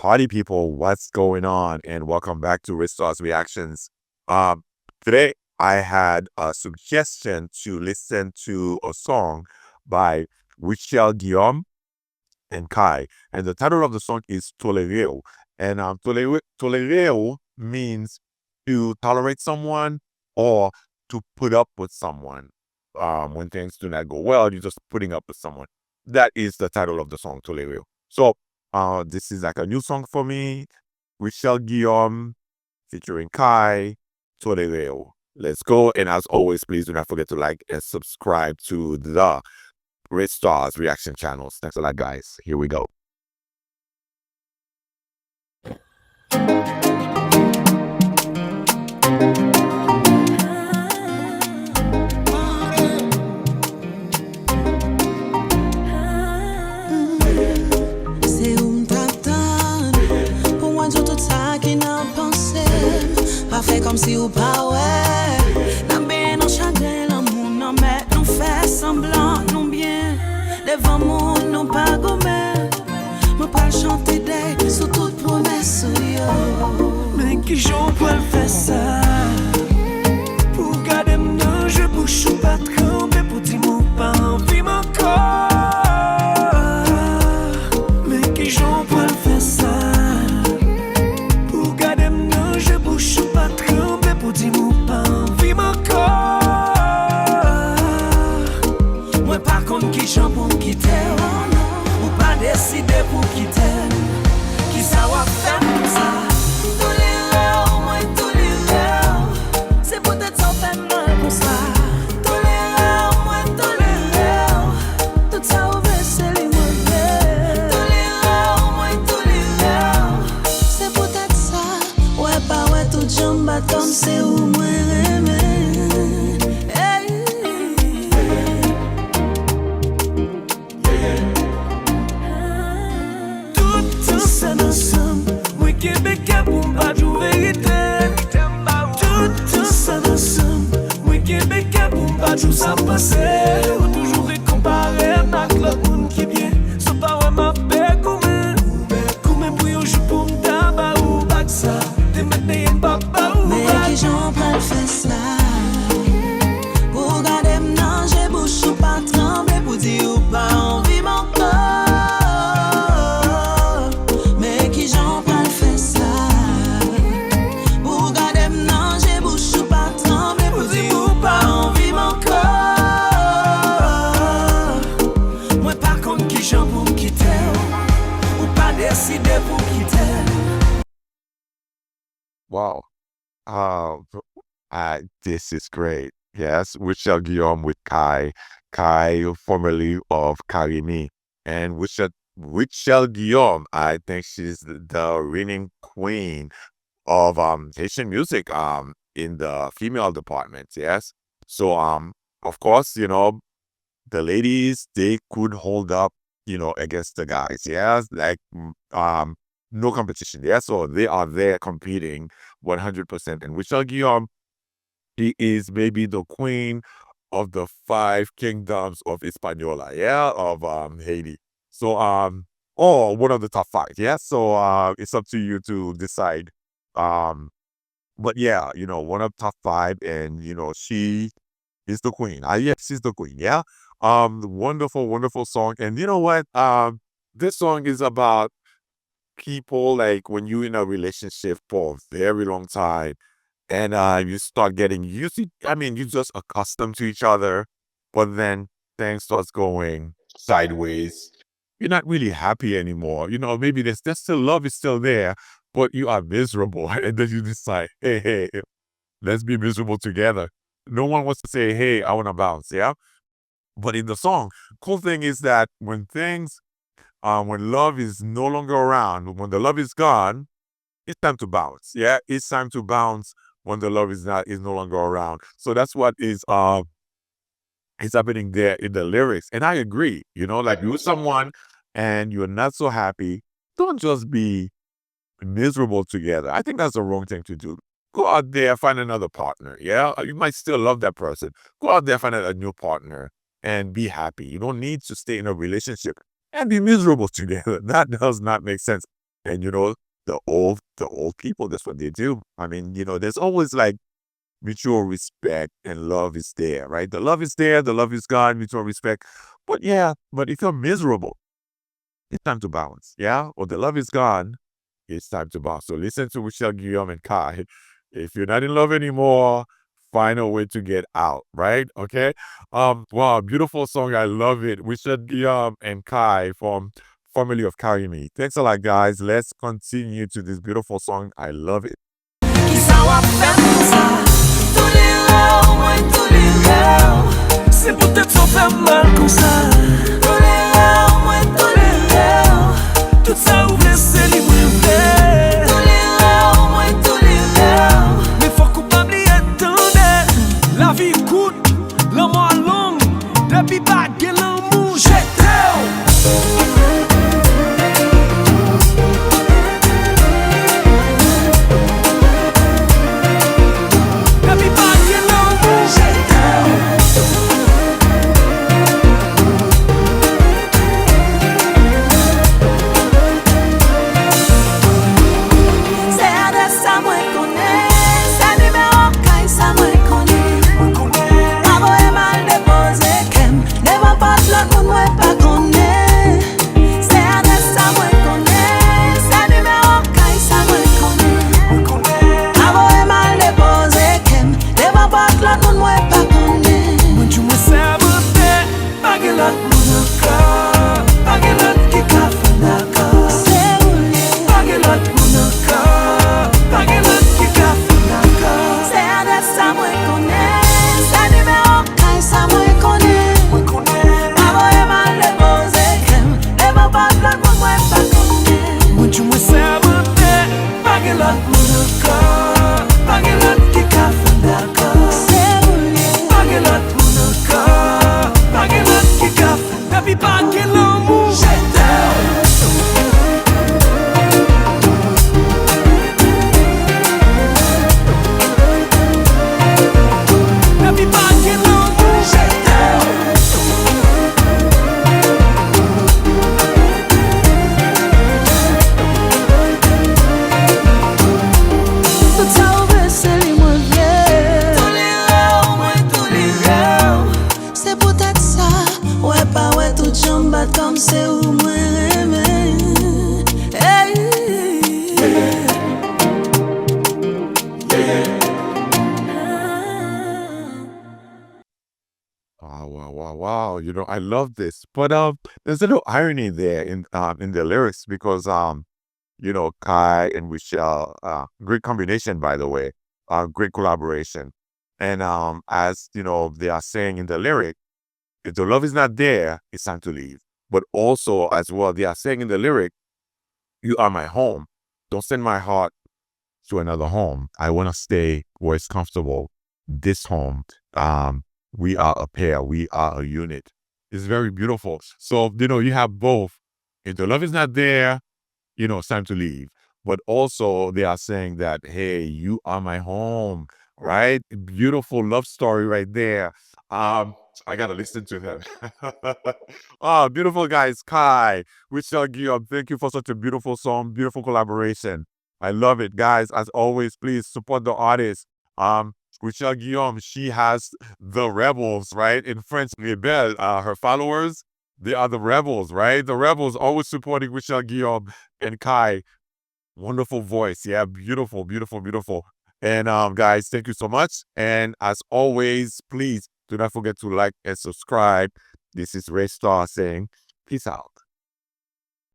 Party people, what's going on? And welcome back to Rey Starz Reactions. Um, Today I had a suggestion to listen to a song by Rutshelle Guillaume and Kaï. And the title of the song is Tolere. And tolere means to tolerate someone or to put up with someone. When things do not go well, you're just putting up with someone. That is the title of the song, Tolere. So this is like a new song for me. Rutshelle Guillaume featuring Kaï, Tolere. Let's go. And as always, please do not forget to like and subscribe to the Rey Starz Reaction channels. Thanks a lot, guys. Here we go. Fait comme si ou pas ouais. N'a bien non chagrin l'amour non mais nous fait semblant non bien. Devant monde non pas gommé. Me pas chanter des sous toute promesse yo. Mais qui j'en peux faire ça? Pour garder mon je bouche ou pas tremper pour dire mon pas envie mon corps. Mais qui j'en peux faire ça? Décider pour quitter, qui ça va faire comme ça? Tolère, moi tolère, c'est peut-être sans faire mal comme ça. Tolère, moi tolère, tout ça au c'est les mauvais. Tolère, moi tolère, c'est peut-être ça. Ouais, pas ouais, tout jambe bâton, c'est où moi aimer. Québécois pour pas de vérité. Tout ça ensemble. Oui, Québécois pour pas de ça passer. Ou toujours récomparer avec l'autre monde qui vient. Sans pas vraiment faire comme pour y jouer pour me tabac ou bac ça. T'es maintenant un papa ou mais qui j'en prends fait ça. Pour garder mon j'ai bouche ou pas trembler. Pour dire ou pas envie mon corps. Wow. This is great. Yes, Rutshelle Guillaume with Kaï. Kaï, formerly of Karimi. And Rutshelle Guillaume, I think she's the reigning queen of Haitian music in the female department. Yes. So of course, the ladies, they could hold up, against the guys. Yes. Like no competition. Yeah. So they are there competing 100%. And Rutshelle Guillaume, she is maybe the queen of the 5 kingdoms of Hispaniola. Yeah. Of Haiti. So or one of the top 5. Yeah. So it's up to you to decide. But yeah, one of top 5, and she is the queen. Yes, she's the queen. Yeah. Wonderful, wonderful song. And you know what? This song is about people like when you're in a relationship for a very long time and you start getting used to, you're just accustomed to each other, but then things starts going sideways. You're not really happy anymore. Maybe there's still love is still there, but you are miserable. And then you decide, hey, let's be miserable together. No one wants to say, hey, I want to bounce. Yeah. But in the song, cool thing is that when love is no longer around, when the love is gone, it's time to bounce. Yeah, it's time to bounce when the love is no longer around. So that's what is happening there in the lyrics. And I agree. Like you're someone and you're not so happy. Don't just be miserable together. I think that's the wrong thing to do. Go out there, find another partner. Yeah, you might still love that person. Go out there, find a new partner, and be happy. You don't need to stay in a relationship and be miserable together. That does not make sense. And the old people, that's what they do. I mean, there's always like mutual respect and love is there, right? The love is there, the love is gone, mutual respect. But yeah, but if you're miserable, it's time to bounce, yeah? Or the love is gone, it's time to bounce. So listen to Rutshelle Guillaume and Kaï. If you're not in love anymore, find a way to get out, right? Okay. Wow, beautiful song. I love it. Rutshelle Guillaume and Kaï from Family of Karimi. Thanks a lot, guys. Let's continue to this beautiful song. I love it. C'est peut-être sans faire mal comme ça. Tout ça ouvre c'est libre. Mais faut coupable y attendre. La vie coûte, l'amour long. Depuis pas de l'amour, Wow. I love this. But there's a little irony there in the lyrics because Kaï and Rutshelle, great combination by the way, great collaboration. And as they are saying in the lyric, if the love is not there, it's time to leave. But also as well, they are saying in the lyric, you are my home. Don't send my heart to another home. I want to stay where it's comfortable. This home. We are a pair. We are a unit. It's very beautiful. So, you have both. If the love is not there, it's time to leave. But also they are saying that, hey, you are my home, right? Beautiful love story right there. I gotta listen to them. Beautiful guys. Kaï, Rutshelle Guillaume, thank you for such a beautiful song, beautiful collaboration. I love it, guys. As always, please support the artist. Rutshelle Guillaume, she has the rebels, right? In French, rebelle. Her followers, they are the rebels, right? The rebels always supporting Rutshelle Guillaume and Kaï. Wonderful voice. Yeah, beautiful, beautiful, beautiful. And guys, thank you so much. And as always, please do not forget to like and subscribe. This is Rey Starz saying, peace out.